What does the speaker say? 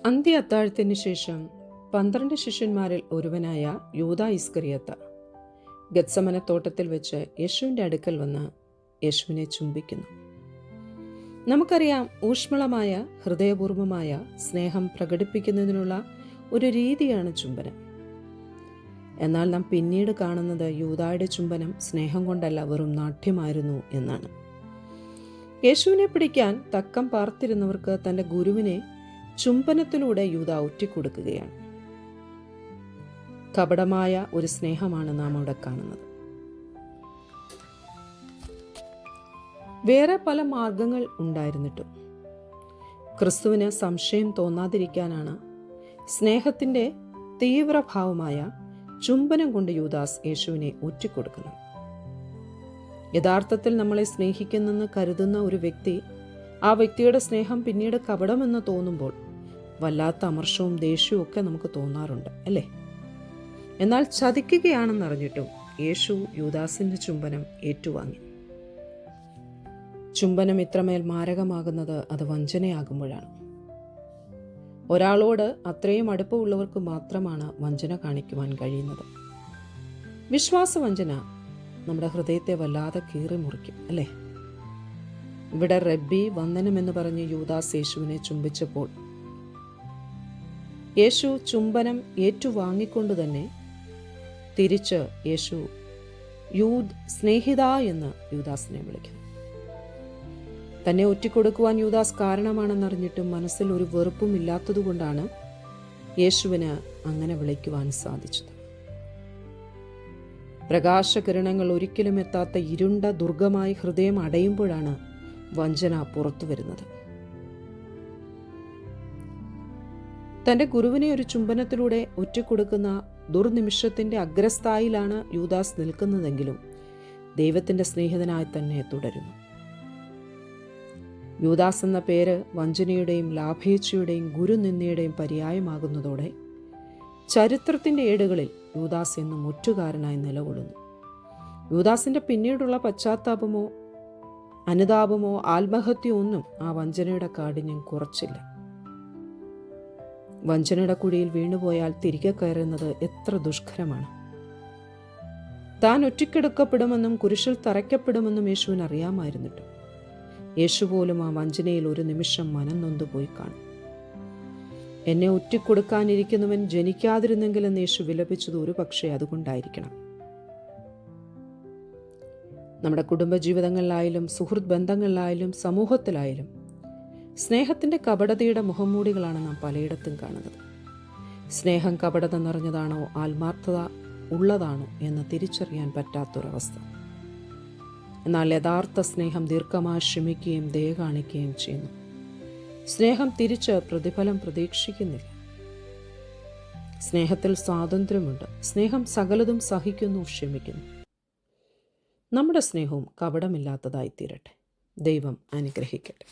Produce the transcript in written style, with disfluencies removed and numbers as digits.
അന്ത്യ അത്താഴത്തിന് ശേഷം 12 ശിഷ്യന്മാരിൽ ഒരുവനായ യൂദാ ഇസ്കറിയോത്ത ഗത്സമനത്തോട്ടത്തിൽ വെച്ച് യേശുവിൻ്റെ അടുക്കൽ വന്ന് യേശുവിനെ ചുംബിക്കുന്നു. നമുക്കറിയാം, ഊഷ്മളമായ ഹൃദയപൂർവമായ സ്നേഹം പ്രകടിപ്പിക്കുന്നതിനുള്ള ഒരു രീതിയാണ് ചുംബനം. എന്നാൽ നാം പിന്നീട് കാണുന്നത് യൂദായുടെ ചുംബനം സ്നേഹം കൊണ്ടല്ല, വെറും നാട്യമായിരുന്നു എന്നാണ്. യേശുവിനെ പിടിക്കാൻ തക്കം പാർത്തിരുന്നവർക്ക് തൻ്റെ ഗുരുവിനെ ചുംബനത്തിലൂടെ യൂദാ ഒറ്റിക്കൊടുക്കുകയാണ്. കപടമായ ഒരു സ്നേഹമാണ് നാം അവിടെ കാണുന്നത്. വേറെ പല മാർഗങ്ങൾ ഉണ്ടായിരുന്നിട്ടും ക്രിസ്തുവിന് സംശയം തോന്നാതിരിക്കാനാണ് സ്നേഹത്തിൻ്റെ തീവ്രഭാവമായ ചുംബനം കൊണ്ട് യൂദാസ് യേശുവിനെ ഒറ്റിക്കൊടുക്കുന്നത്. യഥാർത്ഥത്തിൽ നമ്മളെ സ്നേഹിക്കുന്നെന്ന് കരുതുന്ന ഒരു വ്യക്തി, ആ വ്യക്തിയുടെ സ്നേഹം പിന്നീട് കപടമെന്ന് തോന്നുമ്പോൾ വല്ലാത്ത അമർഷവും ദേഷ്യവും ഒക്കെ നമുക്ക് തോന്നാറുണ്ട്, അല്ലേ? എന്നാൽ ചതിക്കുകയാണെന്നറിഞ്ഞിട്ടും യേശു യൂദാസിൻ്റെ ചുംബനം ഏറ്റുവാങ്ങി. ചുംബനം ഇത്രമേൽ മാരകമാകുന്നത് അത് വഞ്ചനയാകുമ്പോഴാണ്. ഒരാളോട് അത്രയും അടുപ്പമുള്ളവർക്ക് മാത്രമാണ് വഞ്ചന കാണിക്കുവാൻ കഴിയുന്നത്. വിശ്വാസവഞ്ചന നമ്മുടെ ഹൃദയത്തെ വല്ലാതെ കീറി മുറിക്കും, അല്ലേ? ഇവിടെ റബ്ബി, വന്ദനമെന്ന് പറഞ്ഞ് യൂദാസ് യേശുവിനെ ചുംബിച്ചപ്പോൾ യേശു ചുംബനം ഏറ്റുവാങ്ങിക്കൊണ്ട് തന്നെ തിരിച്ച് യേശു സ്നേഹിത എന്ന് യൂദാസിനെ വിളിക്കുന്നു. തന്നെ ഒറ്റിക്കൊടുക്കുവാൻ യൂദാസ് കാരണമാണെന്നറിഞ്ഞിട്ടും മനസ്സിൽ ഒരു വെറുപ്പും ഇല്ലാത്തതുകൊണ്ടാണ് യേശുവിന് അങ്ങനെ വിളിക്കുവാൻ സാധിച്ചത്. പ്രകാശകിരണങ്ങൾ ഒരിക്കലും എത്താത്ത ഇരുണ്ട ദുർഗമായി ഹൃദയം അടയുമ്പോഴാണ് വഞ്ചന പുറത്തു വരുന്നത്. തൻ്റെ ഗുരുവിനെ ഒരു ചുംബനത്തിലൂടെ ഒറ്റിക്കൊടുക്കുന്ന ദുർനിമിഷത്തിൻ്റെ അഗ്രസ്ഥായിലാണ് യൂദാസ് നിൽക്കുന്നതെങ്കിലും ദൈവത്തിൻ്റെ സ്നേഹിതനായി തന്നെ തുടരുന്നു. യൂദാസ് എന്ന പേര് വഞ്ചനയുടെയും ലാഭേച്ഛയുടെയും ഗുരുനിന്ദയുടെയും പര്യായമാകുന്നതോടെ ചരിത്രത്തിൻ്റെ ഏടുകളിൽ യൂദാസ് എന്നും ഒറ്റുകാരനായി നിലകൊള്ളുന്നു. യൂദാസിൻ്റെ പിന്നീടുള്ള പശ്ചാത്താപമോ അനുതാപമോ ആത്മഹത്യ ഒന്നും ആ വഞ്ചനയുടെ കാഠിന്യം കുറച്ചില്ല. വഞ്ചനയുടെ കുഴിയിൽ വീണുപോയാൽ തിരികെ കയറുന്നത് എത്ര ദുഷ്കരമാണ്. താൻ ഒറ്റിക്കെടുക്കപ്പെടുമെന്നും കുരിശിൽ തറയ്ക്കപ്പെടുമെന്നും യേശുവിന് അറിയാമായിരുന്നിട്ടും യേശു പോലും ആ വഞ്ചനയിൽ ഒരു നിമിഷം മനം നൊന്തുപോയി കാണും. എന്നെ ഒറ്റിക്കൊടുക്കാനിരിക്കുന്നവൻ ജനിക്കാതിരുന്നെങ്കിലെന്ന് യേശു വിലപിച്ചത് ഒരു പക്ഷേ അതുകൊണ്ടായിരിക്കണം. നമ്മുടെ കുടുംബജീവിതങ്ങളിലായാലും സുഹൃത്ത് ബന്ധങ്ങളിലായാലും സമൂഹത്തിലായാലും സ്നേഹത്തിൻ്റെ കപടതയുടെ മുഖംമൂടികളാണ് നാം പലയിടത്തും കാണുന്നത്. സ്നേഹം കപടത നിറഞ്ഞതാണോ ആത്മാർത്ഥത ഉള്ളതാണോ എന്ന് തിരിച്ചറിയാൻ പറ്റാത്തൊരവസ്ഥ. എന്നാൽ യഥാർത്ഥ സ്നേഹം ദീർഘമായി ക്ഷമിക്കുകയും ദയ കാണിക്കുകയും ചെയ്യുന്നു. സ്നേഹം തിരിച്ച് പ്രതിഫലം പ്രതീക്ഷിക്കുന്നില്ല. സ്നേഹത്തിൽ സ്വാതന്ത്ര്യമുണ്ട്. സ്നേഹം സകലതും സഹിക്കുന്നു, ക്ഷമിക്കുന്നു. നമ്മുടെ സ്നേഹവും കപടമില്ലാത്തതായി തീരട്ടെ. ദൈവം അനുഗ്രഹിക്കട്ടെ.